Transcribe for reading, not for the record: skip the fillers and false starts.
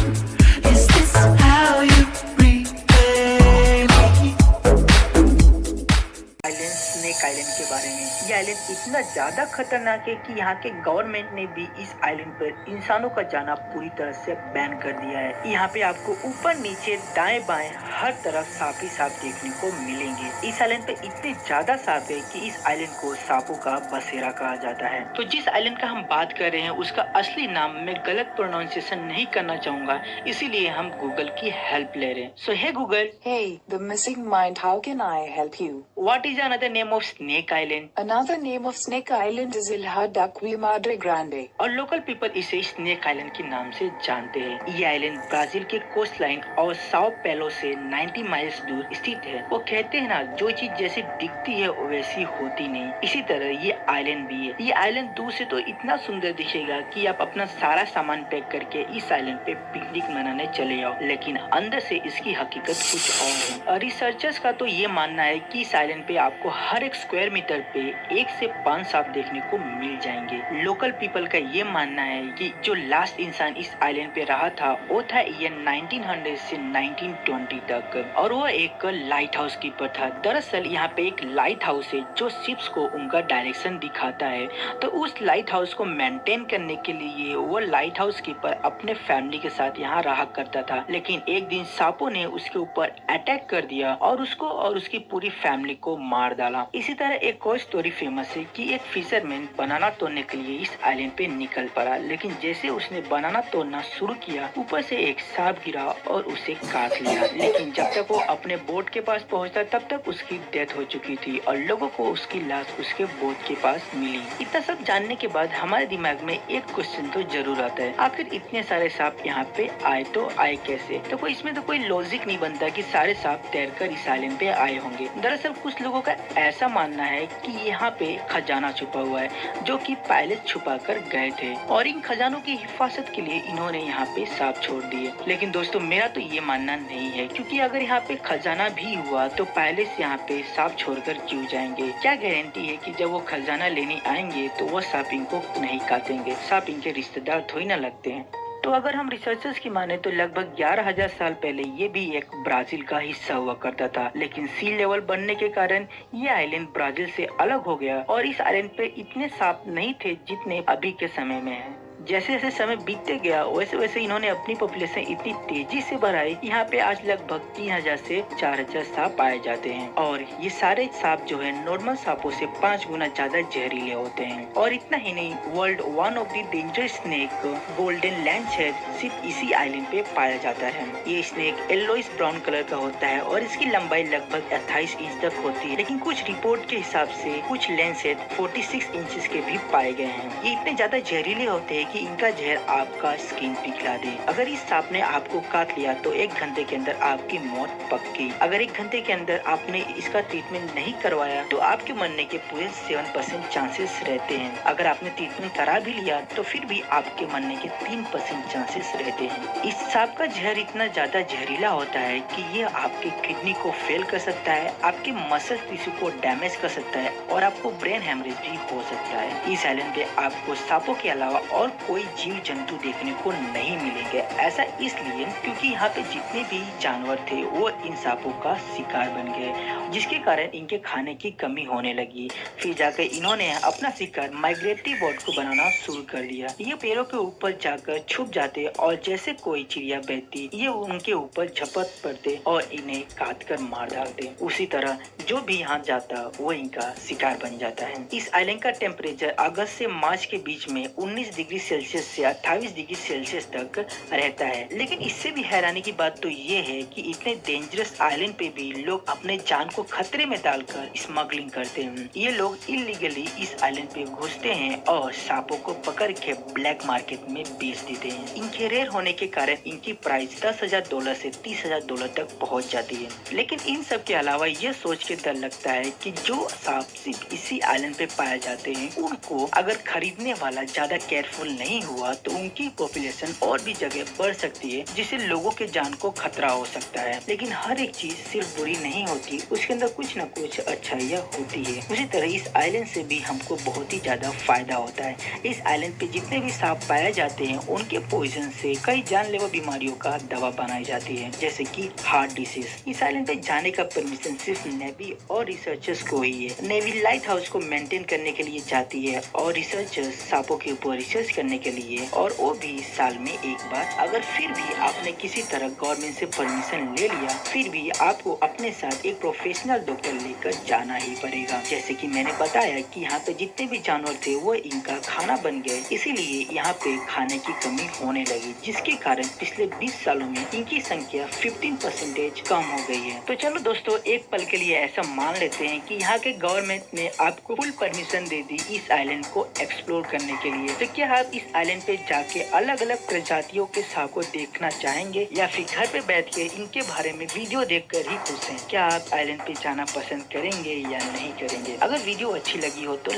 Is this how you repay me? Island snake island के बारे में। ये आइलैंड इतना ज्यादा खतरनाक है कि यहाँ के गवर्नमेंट ने भी इस आइलैंड पर इंसानों का जाना पूरी तरह से बैन कर दिया है। यहाँ पे आपको ऊपर नीचे दाएं बाएं हर तरफ सांप ही सांप देखने को मिलेंगे। इस आइलैंड पे इतने ज्यादा सांप है कि इस आइलैंड को सांपों का बसेरा कहा जाता है। तो जिस आइलैंड का हम बात कर रहे हैं उसका असली नाम मैं गलत प्रोनाउंसिएशन नहीं करना चाहूंगा, इसीलिए हम गूगल की हेल्प ले रहे हैं। So hey Google, Hey, the missing mind, how can I help you? What is another name of snake island? Another name of Snake Island is Ilha da Madre Grande. और local people इसे snake island के नाम से जानते हैं। ये island Brazil के coast line और साओ पेलो से 90 माइल्स दूर स्थित है। वो कहते हैं ना, जो चीज जैसी दिखती है वैसी होती नहीं, इसी तरह ये आइलैंड भी है। ये आइलैंड दूर से तो इतना सुंदर दिखेगा कि आप अपना सारा सामान पैक करके इस आइलैंड पे पिकनिक मनाने चले जाओ, लेकिन अंदर से इसकी हकीकत कुछ और है। रिसर्चर्स का तो ये मानना है कि इस आइलैंड पे आपको हर एक स्क्वायर मीटर पे 1 से 5 सांप देखने को मिल जाएंगे। लोकल पीपल का ये मानना है कि जो लास्ट इंसान इस आइलैंड पे रहा था वो था ईयर 1900 से 1920 तक, और वो एक लाइट हाउस कीपर था। दरअसल यहाँ पे एक लाइट हाउस है जो शिप्स को उनका डायरेक्शन दिखाता है। तो उस लाइट हाउस को मेंटेन करने के लिए वो लाइट हाउस कीपर अपने फैमिली के साथ यहाँ रहा करता था, लेकिन एक दिन सांपों ने उसके ऊपर अटैक कर दिया और उसको और उसकी पूरी फैमिली को मार डाला। इसी तरह एक और स्टोरी फेमस है कि एक फिशरमैन बनाना तोड़ने के लिए इस आइलैंड पे निकल पड़ा, लेकिन जैसे उसने बनाना तोड़ना शुरू किया ऊपर से एक सांप गिरा और उसे काट लिया। लेकिन जब तक वो अपने बोट के पास पहुंचा तब तक उसकी डेथ हो चुकी थी और लोगों को उसकी लाश उसके बोट के पास मिली। इतना सब जानने के बाद हमारे दिमाग में एक क्वेश्चन तो जरूर आता है, आखिर इतने सारे सांप यहाँ पे आए तो आए कैसे? तो कोई इसमें तो कोई लॉजिक नहीं बनता कि सारे सांप तैरकर इस आइलैंड पे आए होंगे। दरअसल कुछ लोगों का ऐसा मानना है कि यहाँ पे खजाना छुपा हुआ है जो कि पायलट छुपा कर गए थे और इन खजानों की हिफाजत के लिए इन्होंने यहाँ पे सांप छोड़ दिए। लेकिन दोस्तों मेरा तो ये मानना नहीं है, क्योंकि अगर यहाँ पे खजाना भी हुआ तो पायलट यहाँ पे सांप छोड़कर क्यों जाएंगे? क्या गारंटी है कि जब वो खजाना लेने आएंगे तो वो सांप इनको नहीं काटेंगे? सांप इनके रिश्तेदार थोड़ी ना लगते हैं। तो अगर हम रिसर्चर्स की माने तो लगभग 11,000 साल पहले ये भी एक ब्राजील का हिस्सा हुआ करता था, लेकिन सी लेवल बढ़ने के कारण ये आइलैंड ब्राजील से अलग हो गया और इस आइलैंड पे इतने सांप नहीं थे जितने अभी के समय में हैं। जैसे जैसे समय बीतते गया वैसे वैसे इन्होंने अपनी पॉपुलेशन इतनी तेजी से बढ़ाई। यहाँ पे आज लगभग 3,000 से 4,000 सांप पाए जाते हैं और ये सारे सांप जो है नॉर्मल सांपों से 5 गुना ज्यादा जहरीले होते हैं। और इतना ही नहीं, world one of the dangerous snake golden lancehead सिर्फ इसी आइलैंड पे पाया जाता है। ये स्नेक येलोइश ब्राउन कलर का होता है और इसकी लंबाई लगभग 28 इंच तक होती है, लेकिन कुछ रिपोर्ट के हिसाब से कुछ लैंडशेड 46 इंचेस के भी पाए गए हैं। ये इतने ज्यादा जहरीले होते हैं कि इनका जहर आपका स्किन पिघला दे। अगर इस सांप ने आपको काट लिया तो 1 घंटे के अंदर आपकी मौत पक्की। अगर 1 घंटे के अंदर आपने इसका ट्रीटमेंट नहीं करवाया तो आपके मरने के पूरे 7% चांसेस रहते हैं। अगर आपने ट्रीटमेंट करा भी लिया तो फिर भी आपके मरने के 3% चांसेस रहते हैं। इस सांप का जहर इतना ज्यादा जहरीला होता है कि ये आपके किडनी को फेल कर सकता है, आपके मसल टिश्यू को डैमेज कर सकता है और आपको ब्रेन हेमरेज भी हो सकता है। इस आइलैंड पे आपको सांपों के अलावा और कोई जीव जंतु देखने को नहीं मिलेंगे। ऐसा इसलिए क्योंकि यहाँ पे जितने भी जानवर थे वो इन सांपों का शिकार बन गए, जिसके कारण इनके खाने की कमी होने लगी। फिर जाकर इन्होंने अपना शिकार माइग्रेटरी बर्ड को बनाना शुरू कर दिया। ये पेड़ों के ऊपर जाकर छुप जाते और जैसे कोई चिड़िया बैठती ये उनके ऊपर झपट पड़ते और इन्हें काट कर मार डालते। उसी तरह जो भी यहाँ जाता वो इनका शिकार बन जाता है। इस आइलैंड का टेम्परेचर अगस्त से मार्च के बीच में 19 डिग्री सेल्सियस से 28 डिग्री सेल्सियस तक रहता है। लेकिन इससे भी हैरानी की बात तो ये है कि इतने डेंजरस आइलैंड पे भी लोग अपने जान को खतरे में डालकर स्मगलिंग करते हैं। ये लोग इलीगली इस आइलैंड पे घुसते हैं और सांपों को पकड़ के ब्लैक मार्केट में बेच देते हैं। इनके रेयर होने के कारण इनकी प्राइस $10,000 से $30,000 तक पहुंच जाती है। लेकिन इन सब के अलावा ये सोच के डर लगता है कि जो सांप सिर्फ इसी आइलैंड पे पाए जाते हैं उनको अगर खरीदने वाला ज्यादा केयरफुल नहीं हुआ तो उनकी पॉपुलेशन और भी जगह बढ़ सकती है, जिससे लोगों के जान को खतरा हो सकता है। लेकिन हर एक चीज सिर्फ बुरी नहीं होती, उसके अंदर कुछ न कुछ अच्छाइयाँ होती है। उसी तरह इस आइलैंड से भी हमको बहुत ही ज्यादा फायदा होता है। इस आइलैंड पे जितने भी सांप पाए जाते हैं, उनके पॉइजन से कई जानलेवा बीमारियों का दवा बनाई जाती है, जैसे कि हार्ट डिसीज। इस आइलैंड पे जाने का परमिशन सिर्फ नेवी और रिसर्चर्स को ही है। नेवी लाइट हाउस को मेंटेन करने के लिए जाती है और रिसर्चर्स सांपों के ऊपर रिसर्च करने के लिए, और वो भी साल में एक बार। अगर फिर भी आपने किसी तरह गवर्नमेंट से परमिशन ले लिया, फिर भी आपको अपने साथ एक प्रोफेशनल डॉक्टर लेकर जाना ही पड़ेगा। जैसे कि मैंने बताया कि यहाँ पे जितने भी जानवर थे वो इनका खाना बन गए, इसीलिए यहाँ पे खाने की कमी होने लगी, जिसके कारण पिछले 20 सालों में इनकी संख्या 15% कम हो गई है। तो चलो दोस्तों, एक पल के लिए ऐसा मान लेते हैं कि यहाँ के गवर्नमेंट ने आपको फुल परमिशन दे दी इस आइलैंड को एक्सप्लोर करने के लिए। तो क्या आप इस आइलैंड पे जाके अलग अलग प्रजातियों के सांप को देखना चाहेंगे, या फिर घर पे बैठ के इनके बारे में वीडियो देखकर ही खुश हैं? क्या आप आइलैंड पे जाना पसंद करेंगे या नहीं करेंगे? अगर वीडियो अच्छी लगी हो तो